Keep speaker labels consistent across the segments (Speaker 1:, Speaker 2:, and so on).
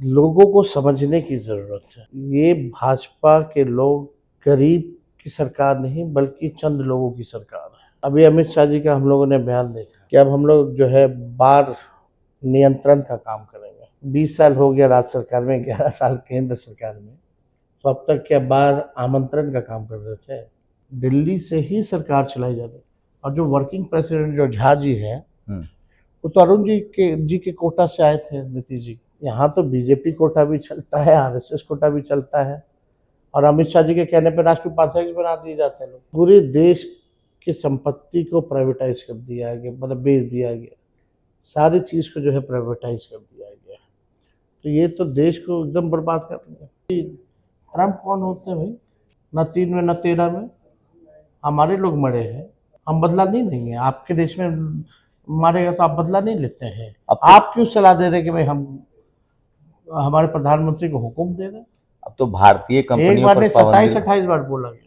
Speaker 1: लोगों को समझने की ज़रूरत है। ये भाजपा के लोग गरीब की सरकार नहीं बल्कि चंद लोगों की सरकार है। अभी अमित शाह जी का हम लोगों ने बयान देखा कि अब हम लोग जो है बार नियंत्रण का काम करेंगे। 20 साल हो गया राज्य सरकार में, 11 साल केंद्र सरकार में, तो अब तक क्या बार आमंत्रण का काम कर रहे थे? दिल्ली से ही सरकार चलाई जा रही। और जो वर्किंग प्रेसिडेंट जो झा जी है, वो तो अरुण जी के कोटा से आए थे, नीतीश जी। यहाँ तो बीजेपी कोटा भी चलता है, आरएसएस कोटा भी चलता है, और अमित शाह जी के कहने पर राष्ट्रीय उपाध्यक्ष बना दिए जाते हैं लोग। पूरे देश की संपत्ति को प्राइवेटाइज कर दिया गया, मतलब बेच दिया गया, सारी चीज को जो है प्राइवेटाइज कर दिया गया। तो ये तो देश को एकदम बर्बाद कर रहे हैं। ट्रम्प कौन होते हैं भाई? न 3 में न 13 में हमारे लोग मरे हैं, हम बदला नहीं लेंगे। आपके देश में मारेगा तो आप बदला नहीं लेते हैं। आप क्यों सलाह दे रहे हैं कि भाई हम हमारे प्रधानमंत्री को हुक्म दे रहे हैं?
Speaker 2: अब तो भारतीय कंपनियों
Speaker 1: एक बार
Speaker 2: पर
Speaker 1: नहीं, 27-28 बार बोला गया।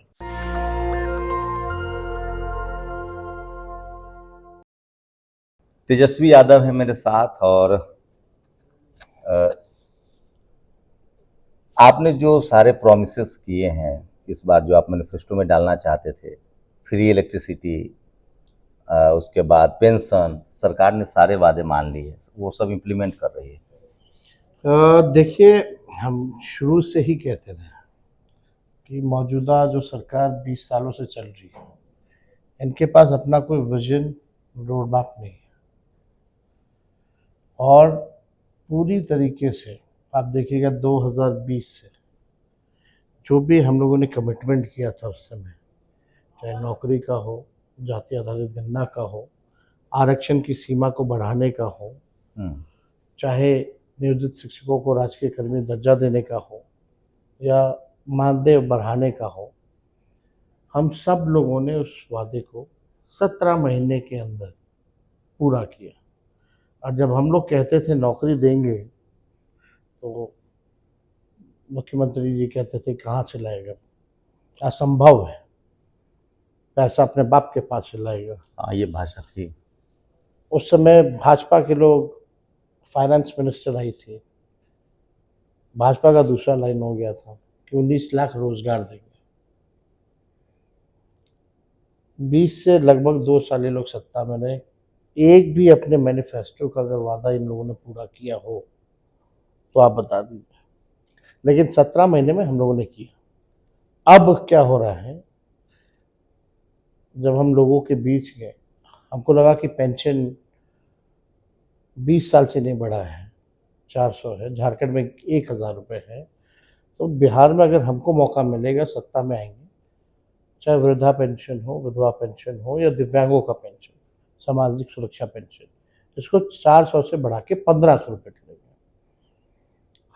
Speaker 2: तेजस्वी यादव है मेरे साथ, और आपने जो सारे प्रॉमिसेस किए हैं इस बार, जो आप मैनिफेस्टो में डालना चाहते थे, फ्री इलेक्ट्रिसिटी, उसके बाद पेंशन, सरकार ने सारे वादे मान लिए, वो सब इम्प्लीमेंट कर रही है।
Speaker 1: देखिए, हम शुरू से ही कहते थे कि मौजूदा जो सरकार 20 सालों से चल रही है, इनके पास अपना कोई विजन रोड मैप नहीं है। और पूरी तरीके से आप देखिएगा 2020 से जो भी हम लोगों ने कमिटमेंट किया था उस समय, चाहे नौकरी का हो, जाति आधारित गणना का हो, आरक्षण की सीमा को बढ़ाने का हो, चाहे नियोजित शिक्षकों को राजकीय कर्मी दर्जा देने का हो, या मानदेय बढ़ाने का हो, हम सब लोगों ने उस वादे को 17 महीने के अंदर पूरा किया। और जब हम लोग कहते थे नौकरी देंगे, तो मुख्यमंत्री जी कहते थे कहाँ से लाएगा, असंभव है, पैसा अपने बाप के पास से लाएगा।
Speaker 2: हाँ, ये भाषा थी
Speaker 1: उस समय। भाजपा के लोग, फाइनेंस मिनिस्टर आई थी, भाजपा का दूसरा लाइन हो गया था कि 19 लाख रोजगार देंगे। 20 से लगभग 2 साल ये लोग सत्ता में रहे, एक भी अपने मैनिफेस्टो का अगर वादा इन लोगों ने पूरा किया हो तो आप बता दीजिए। लेकिन 17 महीने में हम लोगों ने किया। अब क्या हो रहा है, जब हम लोगों के बीच गए, हमको लगा कि पेंशन 20 साल से नहीं बढ़ा है, 400 है, झारखंड में 1000 रुपये है, तो बिहार में अगर हमको मौका मिलेगा, सत्ता में आएंगे, चाहे वृद्धा पेंशन हो, विधवा पेंशन हो, या दिव्यांगों का पेंशन, सामाजिक सुरक्षा पेंशन, इसको 400 से बढ़ा के 1500 रुपये करेंगे।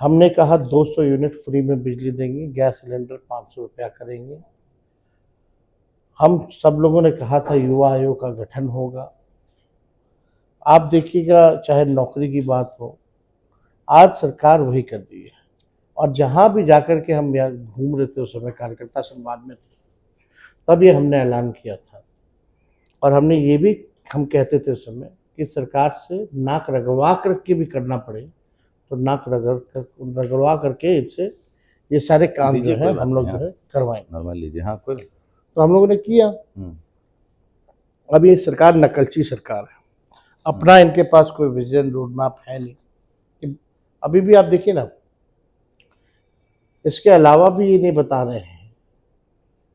Speaker 1: हमने कहा 200 यूनिट फ्री में बिजली देंगे, गैस सिलेंडर 500 रुपया करेंगे। हम सब लोगों ने कहा था युवा आयोग का गठन होगा। आप देखिएगा, चाहे नौकरी की बात हो, आज सरकार वही कर रही है। और जहाँ भी जाकर के हम यहाँ घूम रहे थे, उस समय कार्यकर्ता संवाद में थे, तब ये हमने ऐलान किया था। और हमने ये भी हम कहते थे उस समय कि सरकार से नाक रगड़वा करके भी करना पड़े तो नाक रगड़वा करके इनसे ये सारे काम जो है हम लोग जो है करवाएंगे।
Speaker 2: नॉर्मल लीजिए। हाँ, कोई।
Speaker 1: तो हम लोगों ने किया। अब ये सरकार नकलची सरकार है, अपना इनके पास कोई विजन रोड मैप है नहीं। अभी भी आप देखिए ना, इसके अलावा भी ये नहीं बता रहे हैं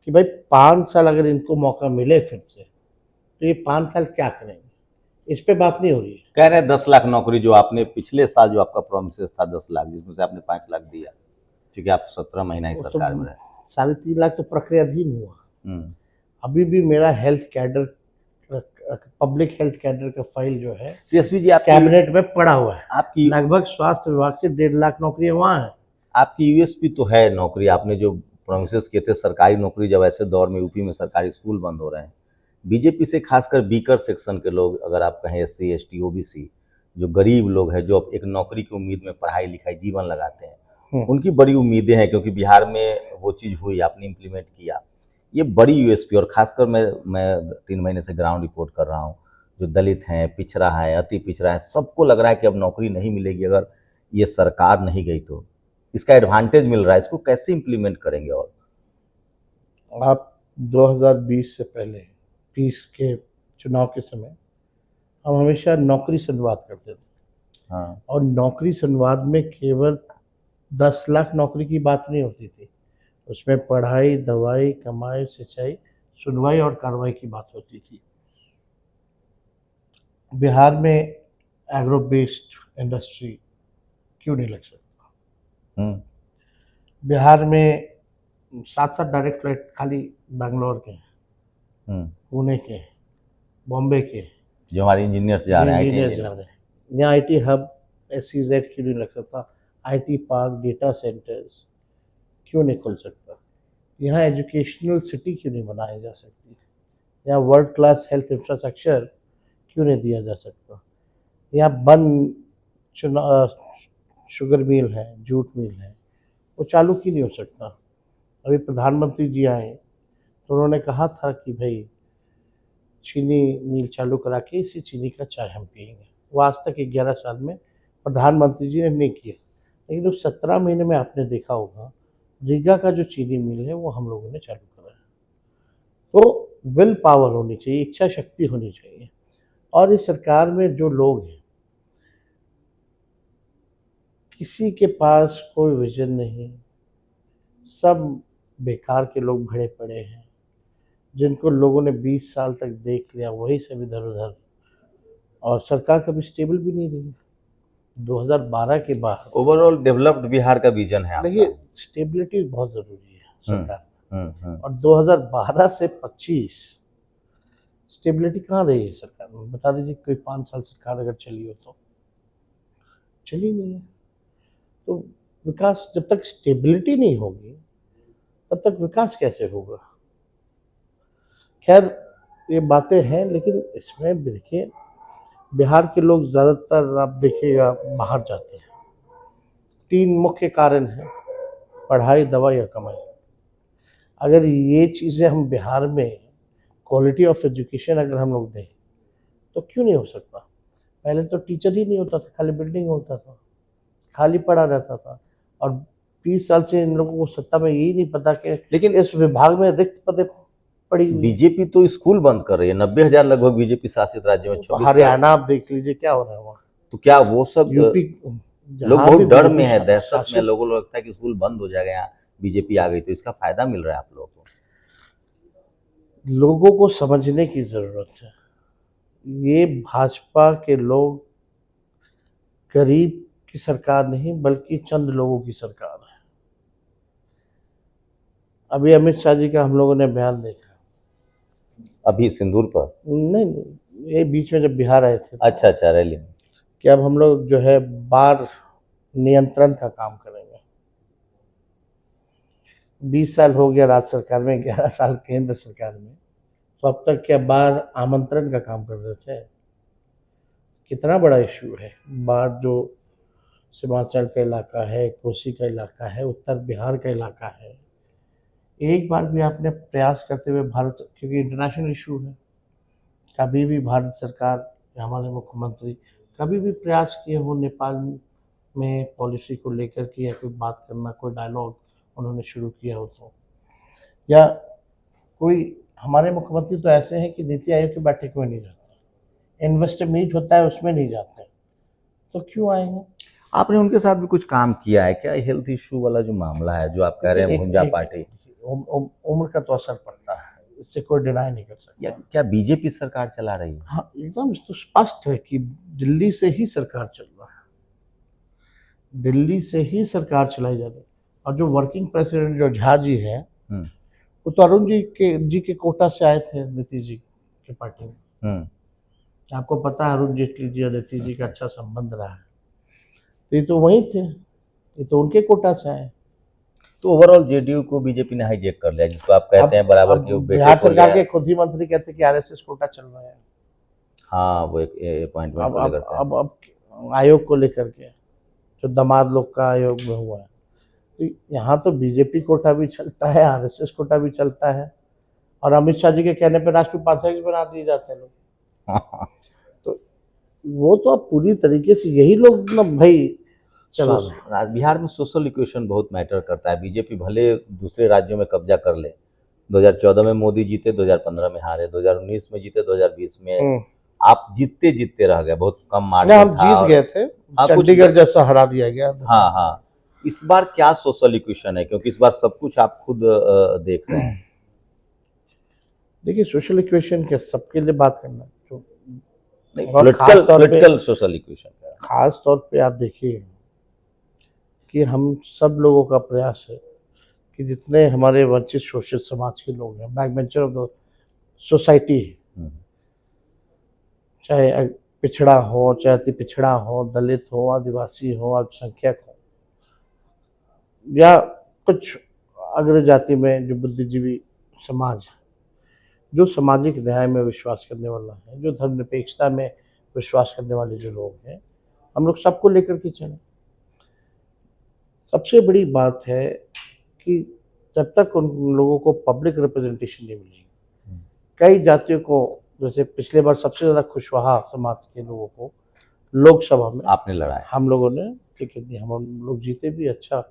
Speaker 1: कि भाई 5 साल अगर इनको मौका मिले फिर से, तो ये 5 साल क्या करेंगे, इस पे बात नहीं हो रही है।
Speaker 2: कह रहे हैं 10 लाख नौकरी, जो आपने पिछले साल जो आपका प्रोमिस था 10 लाख, जिसमें से आपने 5 लाख दिया, क्योंकि आप 17 महीना ही सरकार में रहे।
Speaker 1: 3.5 लाख तो प्रक्रियाधीन हुआ। अभी भी मेरा health cadre, public health cadre का फाइल जो है
Speaker 2: तेजस्वी जी,
Speaker 1: कैबिनेट में पड़ा हुआ है।
Speaker 2: आपकी
Speaker 1: लगभग स्वास्थ्य विभाग से 1.5 लाख नौकरियां वहाँ है।
Speaker 2: आपकी यूएसपी तो है नौकरी, आपने जो प्रोमिस किए थे सरकारी नौकरी, जब ऐसे दौर में यूपी में सरकारी स्कूल बंद हो रहे हैं, बीजेपी से खासकर बीकर सेक्शन के लोग, अगर आप कहें एससी एसटी ओबीसी, जो गरीब लोग हैं, जो एक नौकरी की उम्मीद में पढ़ाई लिखाई जीवन लगाते हैं, उनकी बड़ी उम्मीदें हैं, क्योंकि बिहार में वो चीज़ हुई, आपने इम्प्लीमेंट किया, ये बड़ी यूएसपी। और खासकर मैं 3 महीने से ग्राउंड रिपोर्ट कर रहा हूँ, जो दलित हैं, पिछड़ा है, अति पिछड़ा है, सबको लग रहा है कि अब नौकरी नहीं मिलेगी अगर ये सरकार नहीं गई तो इसका एडवांटेज मिल रहा है, इसको कैसे इम्प्लीमेंट करेंगे? और
Speaker 1: आप 2020 से पहले 20 के चुनाव के समय हम हमेशा नौकरी संवाद करते थे,
Speaker 2: हाँ,
Speaker 1: और नौकरी संवाद में केवल 10 लाख नौकरी की बात नहीं होती थी, उसमें पढ़ाई, दवाई, कमाई, सिंचाई, सुनवाई और कार्रवाई की बात होती थी। बिहार में एग्रो बेस्ड इंडस्ट्री क्यों नहीं लग सकता?
Speaker 2: हम्म,
Speaker 1: बिहार में 7-7 डायरेक्ट फ्लाइट खाली बैंगलोर के, पुणे के, बॉम्बे के
Speaker 2: जो हमारे इंजीनियर्स जा रहे हैं,
Speaker 1: इंजीनियर
Speaker 2: IT
Speaker 1: जा रहे हैं। यहाँ IT हब SEZ क्यों नहीं लग सकता? IT पार्क, डेटा सेंटर्स क्यों नहीं खुल सकता? यहाँ एजुकेशनल सिटी क्यों नहीं बनाई जा सकती? यहाँ वर्ल्ड क्लास हेल्थ इंफ्रास्ट्रक्चर क्यों नहीं दिया जा सकता? यहाँ बंद शुगर मिल है, जूट मिल है, वो चालू क्यों नहीं हो सकता? अभी प्रधानमंत्री जी आए तो उन्होंने कहा था कि भाई चीनी मिल चालू करा के इसी चीनी का चाय हम पियेंगे। वो आज तक 11 साल में प्रधानमंत्री जी ने नहीं किया, लेकिन उस 17 महीने में आपने देखा होगा रीगा का जो चीनी मिल है वो हम लोगों ने चालू कराया। तो विल पावर होनी चाहिए, इच्छा शक्ति होनी चाहिए। और इस सरकार में जो लोग हैं, किसी के पास कोई विजन नहीं, सब बेकार के लोग भरे पड़े हैं, जिनको लोगों ने 20 साल तक देख लिया वही सब इधर उधर, और सरकार कभी स्टेबल भी नहीं रही 2012 के बाद।
Speaker 2: ओवरऑल डेवलप्ड बिहार का विजन है आपका।
Speaker 1: देखिए, स्टेबिलिटी बहुत ज़रूरी है सरकार में।
Speaker 2: हम्म।
Speaker 1: और 2012 से 25 स्टेबिलिटी कहाँ रही है सरकार में? बता दीजिए, कोई 5 साल सरकार अगर चली हो तो चली नहीं है। तो विकास, जब तक स्टेबिलिटी नहीं होगी तब तक विकास कैसे होगा? खैर, ये बातें हैं, लेकिन इसमें देखिए बिहार के लोग ज़्यादातर आप देखिएगा बाहर जाते हैं। 3 मुख्य कारण हैं: पढ़ाई, दवाई या कमाई। अगर ये चीज़ें हम बिहार में क्वालिटी ऑफ एजुकेशन अगर हम लोग दें तो क्यों नहीं हो सकता? पहले तो टीचर ही नहीं होता था, खाली बिल्डिंग होता था, खाली पड़ा रहता था। और 20 साल से इन लोगों को सत्ता में यही नहीं पता कि
Speaker 2: लेकिन
Speaker 1: इस विभाग में रिक्त पदें पड़ी हुई हैं।
Speaker 2: बीजेपी तो स्कूल बंद कर रही है, 90,000 लगभग बीजेपी शासित राज्यों में,
Speaker 1: तो
Speaker 2: 26 साल।
Speaker 1: हरियाणा आप देख लीजिए क्या हो रहा है वहाँ।
Speaker 2: तो क्या वो सब
Speaker 1: यूपी,
Speaker 2: लोग
Speaker 1: जहाँ
Speaker 2: बहुत
Speaker 1: भी
Speaker 2: डर में
Speaker 1: बीजेपी
Speaker 2: है, दहशत में,
Speaker 1: शासित,
Speaker 2: लोगों को लगता है कि स्कूल बंद हो जाएगा, यहाँ बीजेपी आ गई तो इसका फायदा मिल रहा है आप लोगों को?
Speaker 1: लोगों को समझने की जरूरत है। ये भाजपा के लोग गरीब की सरकार नहीं बल्कि चंद लोगों की सरकार है। अभी अमित शाह जी का हम लोगों ने बयान देखा।
Speaker 2: अभी सिंदूर पर?
Speaker 1: नहीं, ये बीच में जब बिहार आए थे तो
Speaker 2: अच्छा, रैली में।
Speaker 1: कि अब हम लोग जो है बाढ़ नियंत्रण का काम करेंगे। 20 साल हो गया राज्य सरकार में, 11 साल केंद्र सरकार में, तो अब तक क्या बाढ़ आमंत्रण का काम कर रहे थे? कितना बड़ा इशू है बाढ़, जो सीमांचल का इलाका है, कोसी का इलाका है, उत्तर बिहार का इलाका है। एक बार भी आपने प्रयास करते हुए भारत, क्योंकि इंटरनेशनल इशू है, कभी भी भारत सरकार या हमारे मुख्यमंत्री कभी भी प्रयास किए हो नेपाल में पॉलिसी को लेकर के, या कोई बात करना, कोई डायलॉग उन्होंने शुरू किया हो तो? या कोई, हमारे मुख्यमंत्री तो ऐसे हैं कि नीति आयोग की बैठक में नहीं जाते, इन्वेस्टर मीट होता है उसमें नहीं जाते, तो क्यों आएंगे?
Speaker 2: आपने उनके साथ भी कुछ काम किया है क्या? हेल्थ इशू वाला जो मामला है, जो आप कह रहे हैं भुंजा पार्टी,
Speaker 1: उम्र का तो असर पड़ता है, इससे कोई डिनाई नहीं कर
Speaker 2: या
Speaker 1: सकता।
Speaker 2: क्या बीजेपी सरकार चला रही है?
Speaker 1: हाँ, एकदम तो स्पष्ट है कि दिल्ली से ही सरकार चल रहा है, दिल्ली से ही सरकार चलाई जा रही है। और जो वर्किंग प्रेसिडेंट जो झा जी है, वो तो अरुण जी के कोटा से आए थे, नीतीश जी की पार्टी में। आपको पता है अरुण जेटली जी और नीतीश जी का अच्छा संबंध रहा है, तो ये तो वही थे, ये तो उनके कोटा से आए।
Speaker 2: तो ओवरऑल जेडीयू को बीजेपी ने हाईजेक कर लिया, जिसको आप कहते हैं बराबर के बेटे
Speaker 1: बिहार
Speaker 2: को
Speaker 1: सरकार
Speaker 2: लिया।
Speaker 1: के खुद ही मंत्री कहते हैं कि आरएसएस कोटा चल रहा है।
Speaker 2: हाँ, वो एक अपॉइंटमेंट को लेकर के।
Speaker 1: अब आयोग को लेकर के, जो दामाद लोग का आयोग में हुआ है, तो यहाँ तो बीजेपी कोटा भी चलता है, आरएसएस कोटा भी चलता है, और अमित शाह जी के कहने पर राष्ट्रीय उपाध्यक्ष बना दिए जाते हैं लोग। तो वो तो अब पूरी तरीके से यही लोग ना भाई चला रहे।
Speaker 2: बिहार में सोशल इक्वेशन बहुत मैटर करता है। बीजेपी भले दूसरे राज्यों में कब्जा कर ले, 2014 में मोदी जीते, 2015 में हारे, 2019 में जीते, 2020 में आप जीतते जीतते रह गए, बहुत कम
Speaker 1: ना
Speaker 2: मार्जिन
Speaker 1: हम
Speaker 2: था।
Speaker 1: जीत गए थे,
Speaker 2: हाँ, कुछ
Speaker 1: चंडीगढ़ जैसा हरा दिया गया।
Speaker 2: हाँ हाँ, इस बार क्या सोशल इक्वेशन है, क्योंकि इस बार सब कुछ आप खुद देख रहे हैं।
Speaker 1: देखिए सोशल इक्वेशन क्या सबके लिए बात करना तो
Speaker 2: नहीं,
Speaker 1: और खास तौर पे
Speaker 2: पॉलिटिकल सोशल इक्वेशन का
Speaker 1: खास तौर पे आप देखिए कि हम सब लोगों का प्रयास है कि जितने हमारे वंचित शोषित समाज के लोग हैं, back bencher of the society है, चाहे पिछड़ा हो, चाहे अति पिछड़ा हो, दलित हो, आदिवासी हो, अल्पसंख्यक हो, या कुछ अग्र जाति में जो बुद्धिजीवी समाज है, जो सामाजिक न्याय में विश्वास करने वाला है, जो धर्मनिरपेक्षता में विश्वास करने वाले जो लोग हैं, हम लोग सबको लेकर के चलें। सबसे बड़ी बात है कि जब तक उन लोगों को पब्लिक रिप्रेजेंटेशन नहीं मिलेगी, कई जातियों को, जैसे पिछले बार सबसे ज़्यादा खुशवहा समाज के लोगों को लोकसभा में
Speaker 2: आपने लड़ा है।
Speaker 1: हम लोगों ने टिकट दी, हम लोग जीते भी, अच्छा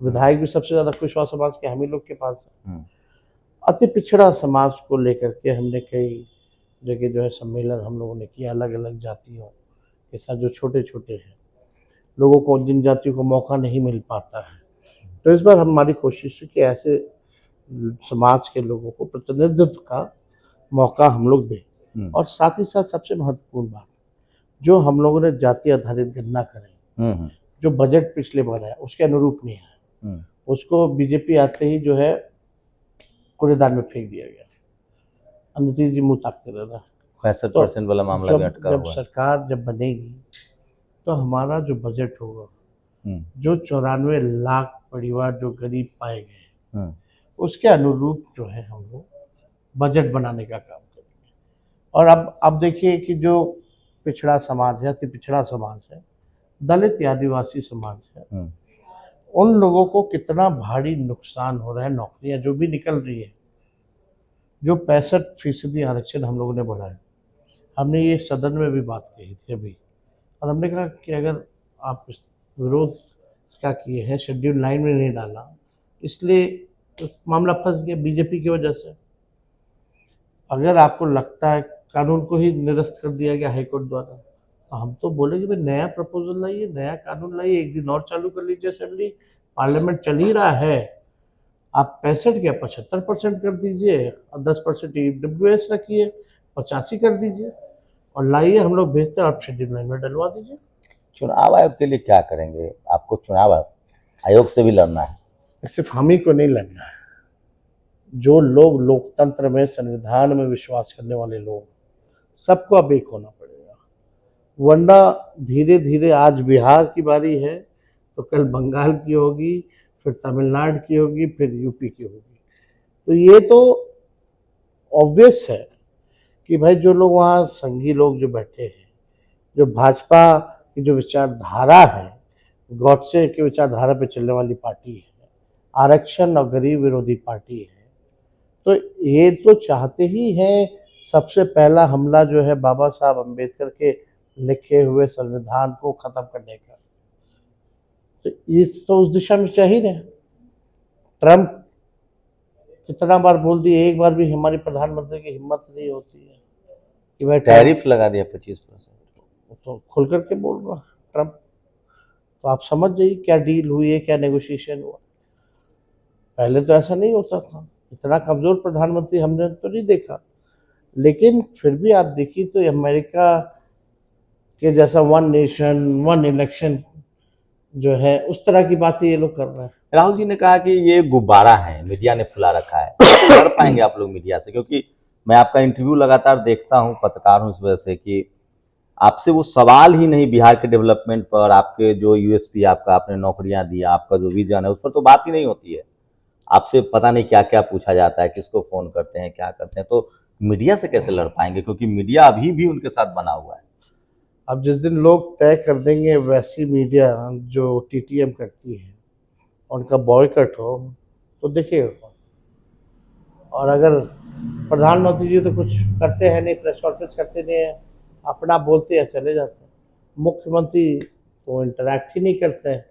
Speaker 1: विधायक भी सबसे ज़्यादा खुशवहा समाज के हम ही लोग के पास है। अति पिछड़ा समाज को लेकर के हमने कई जगह जो है सम्मेलन हम लोगों ने किया, अलग अलग जातियों के साथ, जो छोटे छोटे हैं लोगों को, जिन जातियों को मौका नहीं मिल पाता है। तो इस बार हमारी कोशिश है कि ऐसे समाज के लोगों को प्रतिनिधित्व का मौका हम लोग दें। और साथ ही साथ सबसे महत्वपूर्ण बात, जो हम लोगों ने जाति आधारित गणना करें, जो बजट पिछले बार है उसके अनुरूप नहीं है, उसको बीजेपी आते ही जो है कूड़ेदान में फेंक दिया गया। अनुतीत जी मुँह ताकते रह रहा।
Speaker 2: 65% वाला मामला भी अटका हुआ
Speaker 1: जब सरकार जब बनेगी तो हमारा जो बजट होगा, जो 94 लाख परिवार जो गरीब पाए गए, उसके अनुरूप जो है हम लोग बजट बनाने का काम करेंगे। और अब देखिए कि जो पिछड़ा समाज है, अति पिछड़ा समाज है, दलित या आदिवासी समाज है, उन लोगों को कितना भारी नुकसान हो रहा है। नौकरियां जो भी निकल रही है, जो 65% आरक्षण हम लोगों ने बढ़ाया, हमने ये सदन में भी बात कही थी अभी, और हमने कहा कि अगर आप विरोध क्या किए हैं, शेड्यूल 9 में नहीं डाला, इसलिए तो मामला फंस गया बीजेपी की वजह से। अगर आपको लगता है कानून को ही निरस्त कर दिया गया हाईकोर्ट द्वारा, तो हम तो बोलेंगे भाई नया प्रपोजल लाइए, नया कानून लाइए, एक दिन और चालू कर लीजिए असेंबली, पार्लियामेंट चल ही रहा है। आप 65 क्या 75% कर दीजिए और 10% EWS रखिए, 85 कर दीजिए और लाइए, हम लोग भेजते हैं, आप शेड्यूल 9 में डलवा दीजिए।
Speaker 2: चुनाव आयोग के लिए क्या करेंगे? आपको चुनाव आयोग से भी लड़ना है।
Speaker 1: सिर्फ हम ही को नहीं लड़ना है, जो लोग लोकतंत्र में, संविधान में विश्वास करने वाले लोग, सबको अब एक होना पड़ेगा। वरना धीरे धीरे आज बिहार की बारी है तो कल बंगाल की होगी, फिर तमिलनाडु की होगी, फिर यूपी की होगी। तो ये तो ऑब्वियस है कि भाई जो लोग वहाँ संघी लोग जो बैठे हैं, जो भाजपा की जो विचारधारा है, गॉडसे की विचारधारा पे चलने वाली पार्टी है, आरक्षण और गरीब विरोधी पार्टी है, तो ये तो चाहते ही हैं सबसे पहला हमला जो है बाबा साहब अम्बेडकर के लिखे हुए संविधान को खत्म करने का। तो इस तो उस दिशा में चाहिए रहे। ट्रम्प कितना बार बोल दिए, एक बार भी हमारी प्रधानमंत्री की हिम्मत नहीं होती है कि भाई
Speaker 2: टैरिफ लगा दिया 25%।
Speaker 1: तो खुल करके बोल रहा ट्रम्प। तो आप समझ जाइए क्या डील हुई है, क्या नेगोशिएशन हुआ। पहले तो ऐसा नहीं होता था, इतना कमज़ोर प्रधानमंत्री हमने तो नहीं देखा। लेकिन फिर भी आप देखिए तो अमेरिका के जैसा वन नेशन वन इलेक्शन जो है, उस तरह की बातें ये लोग कर रहे हैं।
Speaker 2: राहुल जी ने कहा कि ये गुब्बारा है, मीडिया ने फुला रखा है। कर पाएंगे आप लोग मीडिया से? क्योंकि मैं आपका इंटरव्यू लगातार देखता हूँ, पत्रकार हूँ इस वजह से, कि आपसे वो सवाल ही नहीं बिहार के डेवलपमेंट पर, आपके जो यूएसपी, आपका आपने नौकरियां दी, आपका जो विजन है, उस पर तो बात ही नहीं होती है। आपसे पता नहीं क्या क्या पूछा जाता है, किसको फोन करते हैं, क्या करते हैं। तो मीडिया से कैसे लड़ पाएंगे, क्योंकि मीडिया अभी भी उनके साथ बना हुआ है।
Speaker 1: अब जिस दिन लोग तय कर देंगे वैसी मीडिया जो TTM करती है, उनका बॉयकट हो, तो देखिएगा। और अगर प्रधानमंत्री जी तो कुछ करते हैं नहीं, प्रेस कॉन्फ्रेंस करते नहीं है, अपना बोलते हैं चले जाते हैं। मुख्यमंत्री तो इंटरैक्ट ही नहीं करते हैं,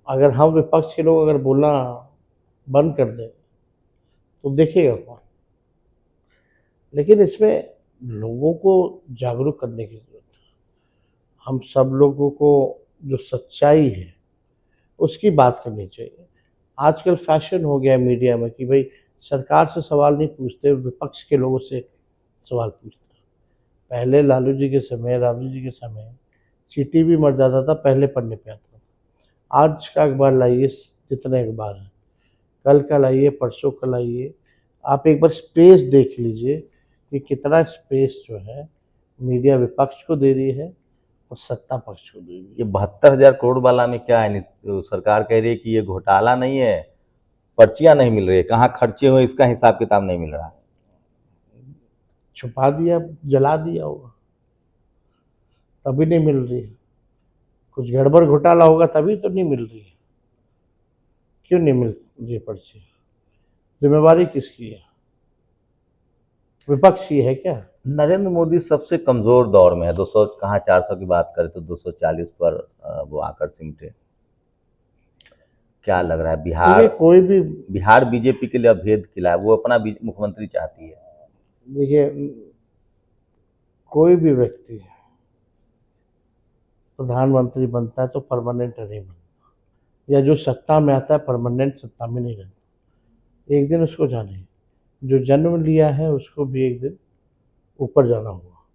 Speaker 1: अगर हम विपक्ष के लोग अगर बोलना बंद कर दें तो देखेगा कौन। लेकिन इसमें लोगों को जागरूक करने की जरूरत है। हम सब लोगों को जो सच्चाई है उसकी बात करनी चाहिए। आजकल फैशन हो गया है मीडिया में कि भाई सरकार से सवाल नहीं पूछते, विपक्ष के लोगों से सवाल पूछते हैं। पहले लालू जी के समय, राबड़ी जी के समय चींटी भी मर जाता था, पहले पन्ने पे आता था। आज का अखबार लाइए, जितने अखबार हैं, कल का लाइए, परसों का लाइए, आप एक बार स्पेस देख लीजिए कि कितना स्पेस जो है मीडिया विपक्ष को दे रही है और सत्ता पक्ष को दे रही है।
Speaker 2: ये 72,000 करोड़ वाला में क्या है? सरकार कह रही है कि ये घोटाला नहीं है, पर्चियां नहीं मिल रही है, कहाँ खर्चे हुए इसका हिसाब किताब नहीं मिल रहा।
Speaker 1: छुपा दिया, जला दिया होगा, तभी नहीं मिल रही है। कुछ गड़बड़ घोटाला होगा तभी तो नहीं मिल रही है। क्यों नहीं मिल रही पर्ची? जिम्मेवारी किसकी है? विपक्ष की है क्या?
Speaker 2: नरेंद्र मोदी सबसे कमजोर दौर में है। 200 कहाँ 400 की बात करें तो 240 पर वो आकर सिमटे। क्या लग रहा है?
Speaker 1: देखिए कोई भी,
Speaker 2: बिहार बीजेपी के लिए अभेद किला है, वो अपना मुख्यमंत्री चाहती है।
Speaker 1: देखिए कोई भी व्यक्ति प्रधानमंत्री बनता है तो परमानेंट नहीं बनता, या जो सत्ता में आता है परमानेंट सत्ता में नहीं रहता। एक दिन उसको जाना है, जो जन्म लिया है उसको भी एक दिन ऊपर जाना होगा।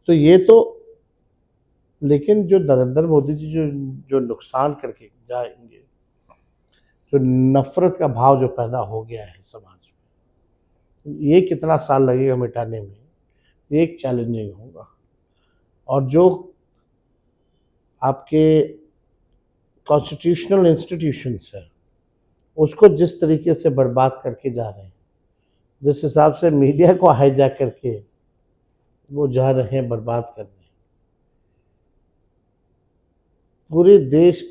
Speaker 1: तो ये तो, लेकिन जो नरेंद्र मोदी जी जो जो नुकसान करके जाएंगे, जो नफरत का भाव जो पैदा हो गया है समाज में, ये कितना साल लगेगा मिटाने में, ये एक चैलेंजिंग होगा। और जो आपके कॉन्स्टिट्यूशनल इंस्टीट्यूशंस है उसको जिस तरीके से बर्बाद करके जा रहे हैं, जिस हिसाब से मीडिया को हाईजैक करके वो जा रहे हैं बर्बाद करने, पूरे देश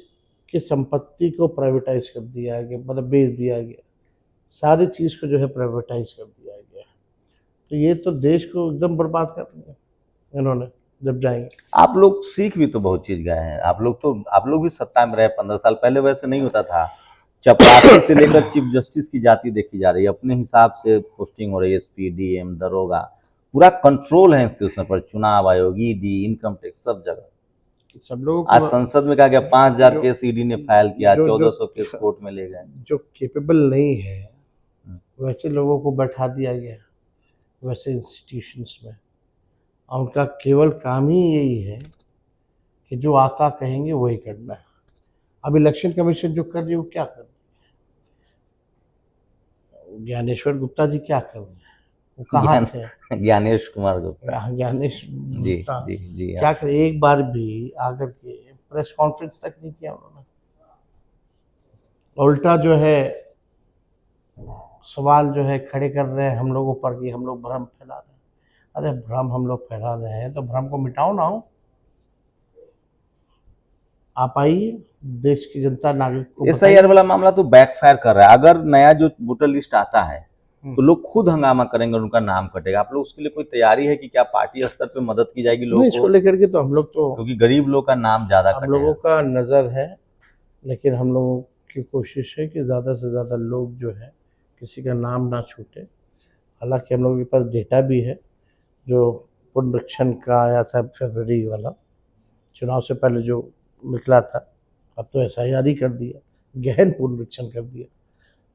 Speaker 1: की संपत्ति को प्राइवेटाइज कर दिया गया, मतलब बेच दिया गया, सारी चीज़ को जो है प्राइवेटाइज कर दिया गया। तो ये तो देश को एकदम बर्बाद कर दिया इन्होंने जब जाएंगे।
Speaker 2: आप लोग सीख भी तो बहुत चीज गए हैं। आप लोग भी सत्ता में रहे 15 साल पहले, वैसे नहीं होता था। चपरासी से लेकर चीफ जस्टिस की जाति देखी जा रही है, अपने हिसाब से पोस्टिंग हो रही है, एसपी, डीएम, दरोगा, पूरा कंट्रोल है इंस्टीट्यूशन पर, चुनाव आयोग, ईडी, इनकम टैक्स, सब जगह।
Speaker 1: सब लोगों
Speaker 2: आज
Speaker 1: को
Speaker 2: संसद में कहा गया 5,000
Speaker 1: जो
Speaker 2: केस ईडी ने फाइल किया,
Speaker 1: जो
Speaker 2: 1400 केस कोर्ट में ले गए।
Speaker 1: जो केपेबल नहीं है वैसे लोगों को बैठा दिया गया वैसे इंस्टीट्यूशंस में, और उनका केवल काम ही यही है कि जो आका कहेंगे वही करना है। अब इलेक्शन कमीशन जो कर रही है वो क्या कर रही है? ज्ञानेश्वर गुप्ता जी क्या कर रहे हैं? वो कहाँ थे?
Speaker 2: ज्ञानेश कुमार गुप्ता,
Speaker 1: ज्ञानेश
Speaker 2: जी
Speaker 1: गुप्ता
Speaker 2: जी जी,
Speaker 1: क्या कर, एक बार भी आकर के प्रेस कॉन्फ्रेंस तक नहीं किया उन्होंने। उल्टा जो है सवाल जो है खड़े कर रहे हैं हम लोगों पर कि हम लोग भ्रम फैला रहे हैं। अरे भ्रम हम लोग फैला रहे हैं तो भ्रम को मिटाओ ना। हो आप आइए, देश की जनता नागरिक को
Speaker 2: एसआईआर वाला मामला तो बैकफायर कर रहा है। अगर नया जो वोटर लिस्ट आता है तो लोग खुद हंगामा करेंगे और उनका नाम कटेगा। आप लोग उसके लिए कोई तैयारी है कि क्या पार्टी स्तर पे मदद की जाएगी लोगों
Speaker 1: इसको
Speaker 2: को?
Speaker 1: लेकर के तो हम लोग तो,
Speaker 2: क्योंकि गरीब लोग का नाम ज्यादा
Speaker 1: हम लोगों
Speaker 2: कटेगा।
Speaker 1: का नज़र है, लेकिन हम लोगों की कोशिश है कि ज़्यादा से ज़्यादा लोग जो है किसी का नाम ना छूटे। हालांकि हम लोगों के पास डेटा भी है, जो पुनरीक्षण का आया था फरवरी वाला, चुनाव से पहले जो निकला था, अब तो एसआईआर ही कर दिया, गहन पुनरीक्षण कर दिया।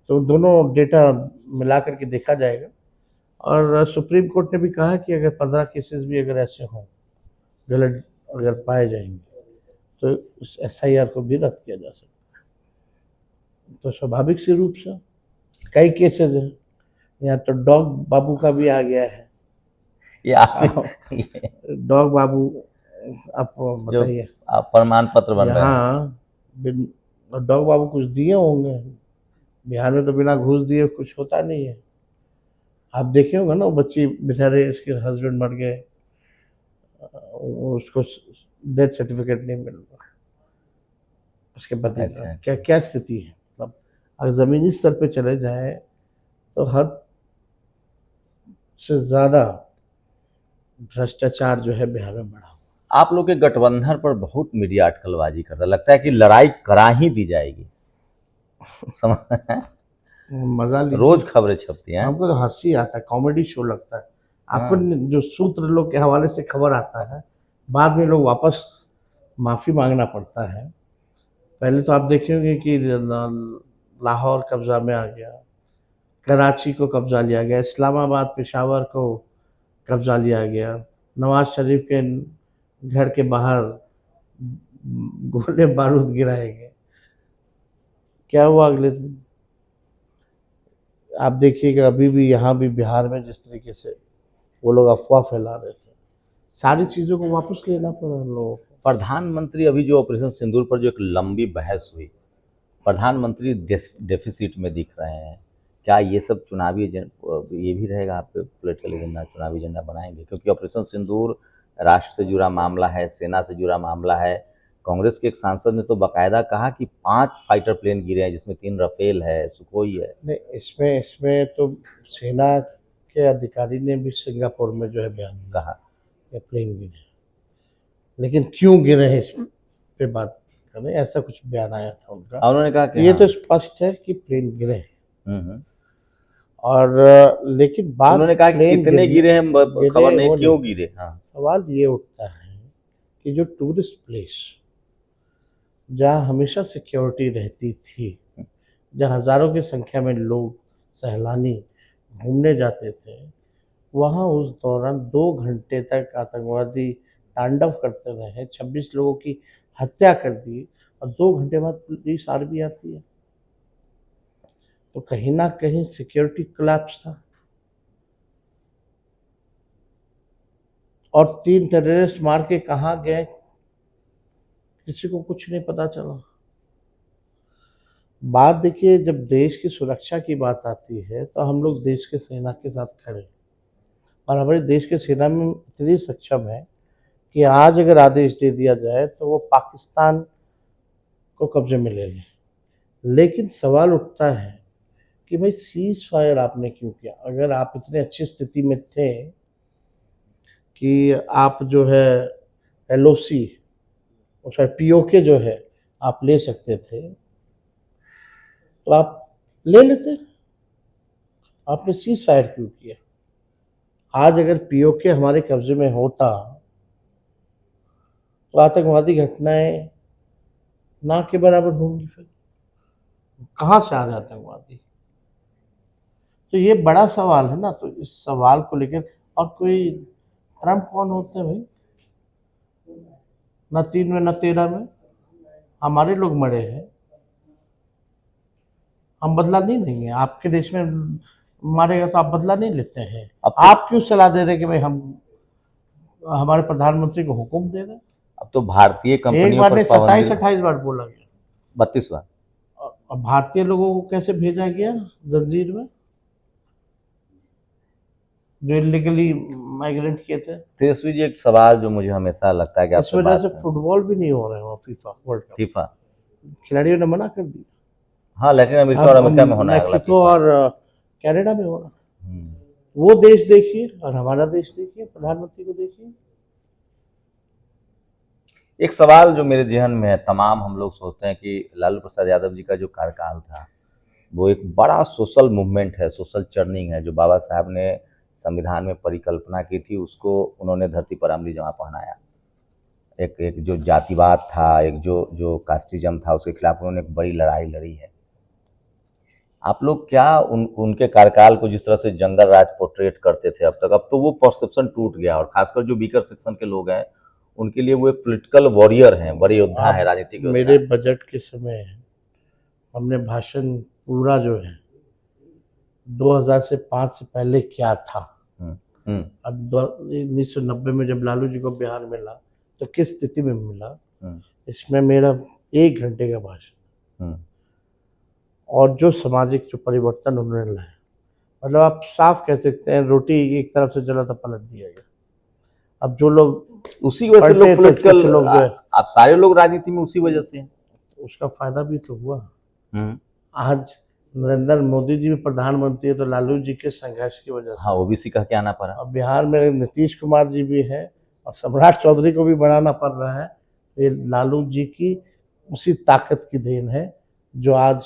Speaker 1: तो दोनों डेटा मिला करके देखा जाएगा। और सुप्रीम कोर्ट ने भी कहा कि अगर 15 केसेस भी अगर ऐसे हों गलत अगर पाए जाएंगे तो उस एसआईआर को भी रद्द किया जा सकता है। तो स्वाभाविक सी रूप से कई केसेस हैं, यहाँ तो डॉग बाबू का भी आ गया है। डॉग बाबू, आप बताइए,
Speaker 2: आप प्रमाण पत्र बन रहे हैं।
Speaker 1: यहाँ डॉग बाबू कुछ दिए होंगे, बिहार में तो बिना घूस दिए कुछ होता नहीं है। आप देखे होंगे ना, वो बच्ची बेचारे, इसके हस्बैंड मर गए, उसको डेथ सर्टिफिकेट नहीं मिल रहा, उसके पति का। क्या क्या स्थिति है? मतलब अगर ज़मीनी स्तर पे चले जाए तो हद से ज़्यादा भ्रष्टाचार जो है बिहार में बढ़ा हुआ।
Speaker 2: आप लोग के गठबंधन पर बहुत मीडिया अटकलबाजी करता है, लगता है कि लड़ाई करा ही दी जाएगी। समझ
Speaker 1: मजा लीजिए।
Speaker 2: रोज खबरें छपती हैं।
Speaker 1: हमको तो हंसी आता है, कॉमेडी शो लगता है।
Speaker 2: हाँ।
Speaker 1: अपन जो सूत्र लोग के हवाले से खबर आता है, बाद में लोग वापस माफी मांगना पड़ता है। पहले तो आप देखेंगे कि लाहौर कब्जा में आ गया, कराची को कब्जा लिया गया, इस्लामाबाद पेशावर को कब्जा लिया गया, नवाज शरीफ के घर के बाहर गोले बारूद गिराए गए। क्या हुआ अगले दिन? आप देखिएगा अभी भी यहाँ भी बिहार में जिस तरीके से वो लोग अफवाह फैला रहे थे, सारी चीज़ों को वापस लेना पड़ा उन लोगों को।
Speaker 2: प्रधानमंत्री अभी जो ऑपरेशन सिंदूर पर जो एक लंबी बहस हुई, प्रधानमंत्री डेफिसिट में दिख रहे हैं। क्या ये सब चुनावी ये भी रहेगा आपके पॉलिटिकल एजेंडा, चुनावी एजेंडा बनाएंगे? क्योंकि ऑपरेशन सिंदूर राष्ट्र से जुड़ा मामला है, सेना से जुड़ा मामला है। कांग्रेस के एक सांसद ने तो बाकायदा कहा कि 5 फाइटर प्लेन गिरे हैं, जिसमें 3 रफेल है, सुखोई है।
Speaker 1: नहीं, इसमें तो सेना के अधिकारी ने भी सिंगापुर में जो है बयान दिया
Speaker 2: कहा
Speaker 1: कि प्लेन गिरे, लेकिन क्यों गिरे हैं इस पे बात करें, ऐसा कुछ बयान आया था उनका।
Speaker 2: उन्होंने कहा कि
Speaker 1: ये
Speaker 2: हाँ।
Speaker 1: तो स्पष्ट है कि प्लेन गिरे हैं।
Speaker 2: हम्म।
Speaker 1: और लेकिन बात
Speaker 2: उन्होंने कहा कि
Speaker 1: प्लेन
Speaker 2: कितने गिरे हैं खबर नहीं,
Speaker 1: वो
Speaker 2: क्यों गिरे। हाँ।
Speaker 1: सवाल ये उठता है कि जो टूरिस्ट प्लेस जहाँ हमेशा सिक्योरिटी रहती थी, जहाँ हजारों की संख्या में लोग सैलानी घूमने जाते थे, वहाँ उस दौरान 2 घंटे तक आतंकवादी तांडव करते रहे, 26 लोगों की हत्या कर दी, और 2 घंटे बाद पुलिस आर्मी आती है। तो कहीं ना कहीं सिक्योरिटी कोलैप्स था। और 3 टेररिस्ट मार के कहाँ गए किसी को कुछ नहीं पता चला। बात देखिए, जब देश की सुरक्षा की बात आती है तो हम लोग देश के सेना के साथ खड़े, और हमारे देश के सेना में इतनी सक्षम है कि आज अगर आदेश दे दिया जाए तो वो पाकिस्तान को कब्जे में ले लें। लेकिन सवाल उठता है कि भाई सीज फायर आपने क्यों किया? अगर आप इतने अच्छी स्थिति में थे कि आप जो है एलओसी और शायद पीओके जो है आप ले सकते थे, तो आप ले लेते। आपने सीज फायर क्यों किया? आज अगर पीओके हमारे कब्जे में होता तो आतंकवादी घटनाएं ना के बराबर होंगी। फिर कहाँ से आ रहे आतंकवादी? तो ये बड़ा सवाल है ना। तो इस सवाल को लेकर, और कोई ट्रम्प कौन होते हैं भाई? न 3 में न 13 में हमारे लोग मरे हैं। हम बदला नहीं लेंगे। आपके देश में मारेगा तो आप बदला नहीं लेते हैं। आप क्यों सलाह दे रहे हैं कि भाई हम हमारे प्रधानमंत्री को हुक्म दे रहे हैं?
Speaker 2: अब तो भारतीय
Speaker 1: एक
Speaker 2: कंपनियों
Speaker 1: बार
Speaker 2: पर
Speaker 1: नहीं,
Speaker 2: पाबंदी
Speaker 1: 27-28 बार बोला गया।
Speaker 2: 32 बार।
Speaker 1: और भारतीय लोगों को कैसे भेजा गया जंजीर में, जो इलीगली माइग्रेंट किए थे?
Speaker 2: तेजस्वी जी, एक सवाल जो मुझे हमेशा लगता है कि
Speaker 1: इस
Speaker 2: आपसे
Speaker 1: वजह
Speaker 2: बात
Speaker 1: से फुटबॉल भी नहीं हो रहा है वहाँ फीफा वर्ल्ड कप।
Speaker 2: फीफा,
Speaker 1: खिलाड़ियों ने मना कर दिया।
Speaker 2: हाँ, लैटिन अमेरिका और अमेरिका में होना है अगला
Speaker 1: मैक्सिको
Speaker 2: फीफा।
Speaker 1: और कनाडा में हो रहा।
Speaker 2: हम्म।
Speaker 1: वो देश देखिए और हमारा देश देखिए, प्रधानमंत्री को देखिए।
Speaker 2: एक सवाल जो मेरे जहन में है, तमाम हम लोग सोचते हैं कि लालू प्रसाद यादव जी का जो कार्यकाल था वो एक बड़ा सोशल मूवमेंट है, सोशल चर्निंग है। जो बाबा साहब ने संविधान में परिकल्पना की थी, उसको उन्होंने धरती पर अमली जमा पहनाया। एक जो जातिवाद था, एक जो कास्टिज्म था, उसके खिलाफ उन्होंने एक बड़ी लड़ाई लड़ी है। आप लोग क्या उनके कार्यकाल को जिस तरह से जंगल राज पोर्ट्रेट करते थे अब तक, अब तो वो परसेप्शन टूट गया। और खासकर जो बीकर सेक्शन के लोग हैं, उनके लिए वो एक पॉलिटिकल वॉरियर हैं, बड़े योद्धा है, राजनीतिक योद्धा।
Speaker 1: मेरे बजट के समय हमने भाषण पूरा जो है 2005 से पहले क्या था, अब 1990 में जब लालू जी को बिहार मिला तो किस स्थिति में मिला, इसमें मेरा 1 घंटे का भाषण, और जो सामाजिक जो परिवर्तन उन्होंने लाया, मतलब आप साफ कह सकते हैं रोटी एक तरफ से जला तो पलट दिया गया। अब जो लोग
Speaker 2: उसी वजह से लोग पॉलिटिकल
Speaker 1: लोग जो है,
Speaker 2: आप सारे लोग राजनीति में उसी वजह से हैं।
Speaker 1: उसका फायदा भी तो हुआ। आज नरेंद्र मोदी जी भी प्रधानमंत्री है तो लालू जी के संघर्ष की वजह से।
Speaker 2: हाँ, ओबीसी कह के आना पड़ा।
Speaker 1: अब बिहार में नीतीश कुमार जी भी है और सम्राट चौधरी को भी बनाना पड़ रहा है। ये लालू जी की उसी ताकत की देन है जो आज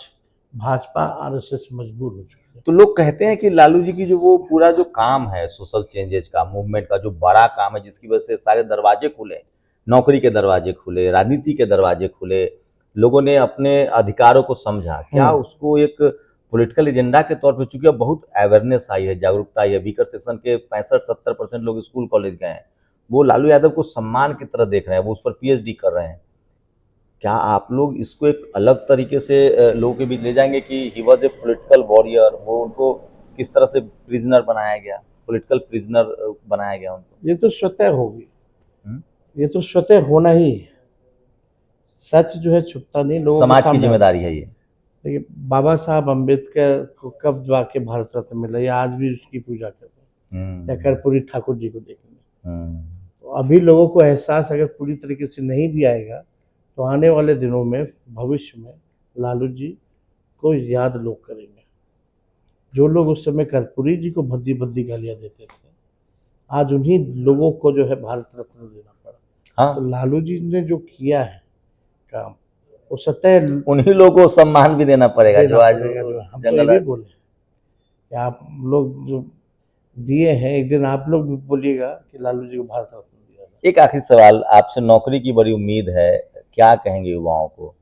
Speaker 1: भाजपा आरएसएस मजबूर हो चुकी है।
Speaker 2: तो लोग कहते हैं कि लालू जी की जो वो पूरा जो काम है सोशल चेंजेज का, मूवमेंट का जो बड़ा काम है, जिसकी वजह से सारे दरवाजे खुले, नौकरी के दरवाजे खुले, राजनीति के दरवाजे खुले, लोगों ने अपने अधिकारों को समझा, क्या उसको एक पॉलिटिकल एजेंडा के तौर पे, चूंकि अब बहुत अवेयरनेस आई है, जागरूकता आई है, बीकर सेक्शन के 65-70% लोग स्कूल कॉलेज गए हैं, वो लालू यादव को सम्मान की तरह देख रहे हैं, वो उस पर पीएचडी कर रहे हैं, क्या आप लोग इसको एक अलग तरीके से लोगों के बीच ले जाएंगे कि he was a political warrior, वो उनको किस तरह से प्रिजनर बनाया गया, पॉलिटिकल प्रिजनर बनाया गया उनको?
Speaker 1: ये तो स्वतः होगी, ये तो स्वतः होना ही है। सच जो है छुपता नहीं, लोगों
Speaker 2: समाज की जिम्मेदारी है ये।
Speaker 1: देखिए, बाबा साहब अम्बेडकर को कब जाके भारत रत्न मिला, ये आज भी उसकी पूजा करते हैं, या कर्पूरी ठाकुर जी को देखेंगे। तो अभी लोगों को एहसास अगर पूरी तरीके से नहीं भी आएगा तो आने वाले दिनों में, भविष्य में लालू जी को याद लोग करेंगे। जो लोग उस समय कर्पूरी जी को भद्दी भद्दी गालियाँ देते थे, आज उन्हीं लोगों को जो है भारत रत्न देना पड़ा।
Speaker 2: हाँ,
Speaker 1: तो लालू जी ने जो किया है काम, वो सत्य
Speaker 2: उन्हीं लोगों को सम्मान भी देना पड़ेगा जो आज
Speaker 1: हम तो ये भी बोले कि आप लोग जो दिए हैं, एक दिन आप लोग भी बोलिएगा कि लालू जी को भारत रत्न दिया था।
Speaker 2: एक आखिरी सवाल आपसे, नौकरी की बड़ी उम्मीद है, क्या कहेंगे युवाओं को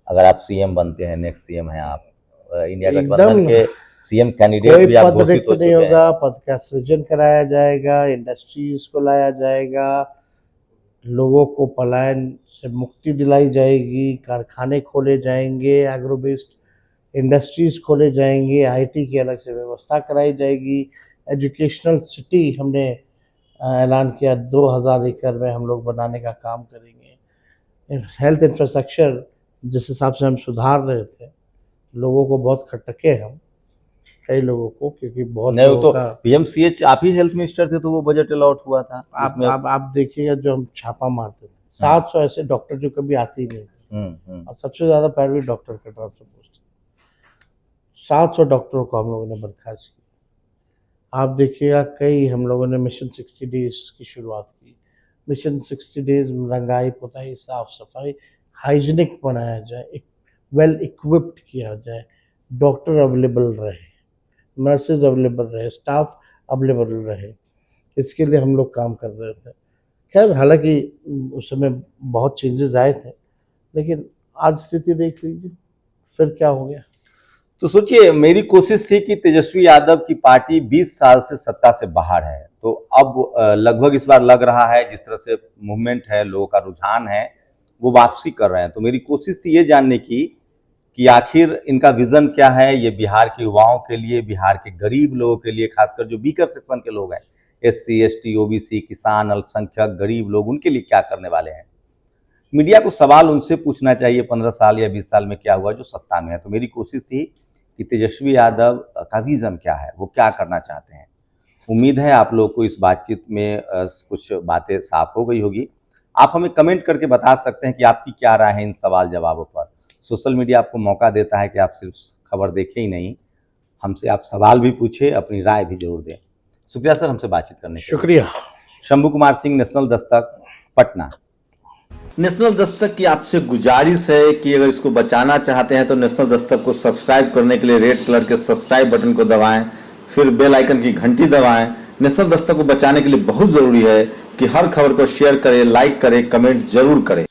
Speaker 2: अगर आप सीएम बनते हैं, नेक्स्ट सीएम हैं आप, इंडिया गठबंधन के सीएम कैंडिडेट भी आप घोषित हो चुके हैं।
Speaker 1: होगा, पद का सृजन कराया जाएगा, इंडस्ट्रीज को लाया जाएगा, लोगों को पलायन से मुक्ति दिलाई जाएगी, कारखाने खोले जाएंगे, एग्रो बेस्ड इंडस्ट्रीज खोले जाएंगे, आईटी की अलग से व्यवस्था कराई जाएगी, एजुकेशनल सिटी हमने ऐलान किया 2000 एकड़ में हम लोग बनाने का काम करेंगे। हेल्थ इंफ्रास्ट्रक्चर जिस हिसाब से हम सुधार रहे थे, लोगों को बहुत खटके हम, कई लोगों को, क्योंकि बहुत
Speaker 2: नहीं, वो तो पीएमसीएच आप ही हेल्थ मिनिस्टर थे तो वो बजट अलॉट हुआ था।
Speaker 1: आप देखिएगा, जो हम छापा मारते थे 700 ऐसे डॉक्टर जो कभी आते ही नहीं थे, और सबसे ज्यादा पैरवी डॉक्टर का ट्रांसफर पोस्ट, 700 डॉक्टरों को हम लोगों ने बर्खास्त किया। आप देखिएगा, कई हम लोगों ने मिशन 60 डेज की शुरुआत की। मिशन 60 डेज रंगाई पुताई, साफ सफाई, हाइजीनिक बनाया जाए, एक वेल इक्विप्ड किया जाए, डॉक्टर अवेलेबल रहे, नर्सेज अवेलेबल रहे, स्टाफ अवेलेबल रहे, इसके लिए हम लोग काम कर रहे थे। खैर, हालांकि उस समय बहुत चेंजेस आए थे, लेकिन आज स्थिति देख लीजिए, फिर क्या हो गया।
Speaker 2: तो सोचिए, मेरी कोशिश थी कि तेजस्वी यादव की पार्टी 20 साल से सत्ता से बाहर है, तो अब लगभग इस बार लग रहा है, जिस तरह से मूवमेंट है, लोगों का रुझान है, वो वापसी कर रहे हैं। तो मेरी कोशिश थी ये जानने की कि आखिर इनका विजन क्या है, ये बिहार के युवाओं के लिए, बिहार के गरीब लोगों के लिए, खासकर जो बीकर सेक्शन के लोग हैं, SC, ST, OBC, किसान, अल्पसंख्यक, गरीब लोग, उनके लिए क्या करने वाले हैं। मीडिया को सवाल उनसे पूछना चाहिए, 15 साल या 20 साल में क्या हुआ जो सत्ता में है। तो मेरी कोशिश थी कि तेजस्वी यादव का विजन क्या है, वो क्या करना चाहते हैं। उम्मीद है आप लोग को इस बातचीत में कुछ बातें साफ हो गई होगी। आप हमें कमेंट करके बता सकते हैं कि आपकी क्या राय है इन सवाल जवाबों पर। सोशल मीडिया आपको मौका देता है कि आप सिर्फ खबर देखें ही नहीं, हमसे आप सवाल भी पूछे, अपनी राय भी जरूर दें। शुक्रिया सर, हमसे बातचीत करने के लिए।
Speaker 1: शुक्रिया।
Speaker 2: शंभू कुमार सिंह, नेशनल दस्तक, पटना।
Speaker 3: नेशनल दस्तक की आपसे गुजारिश है कि अगर इसको बचाना चाहते हैं तो नेशनल दस्तक को सब्सक्राइब करने के लिए रेड कलर के सब्सक्राइब बटन को दबाएं, फिर बेल आइकन की घंटी दबाएं। नेशनल दस्तक को बचाने के लिए बहुत जरूरी है कि हर खबर को शेयर करें, लाइक करें, कमेंट जरूर करें।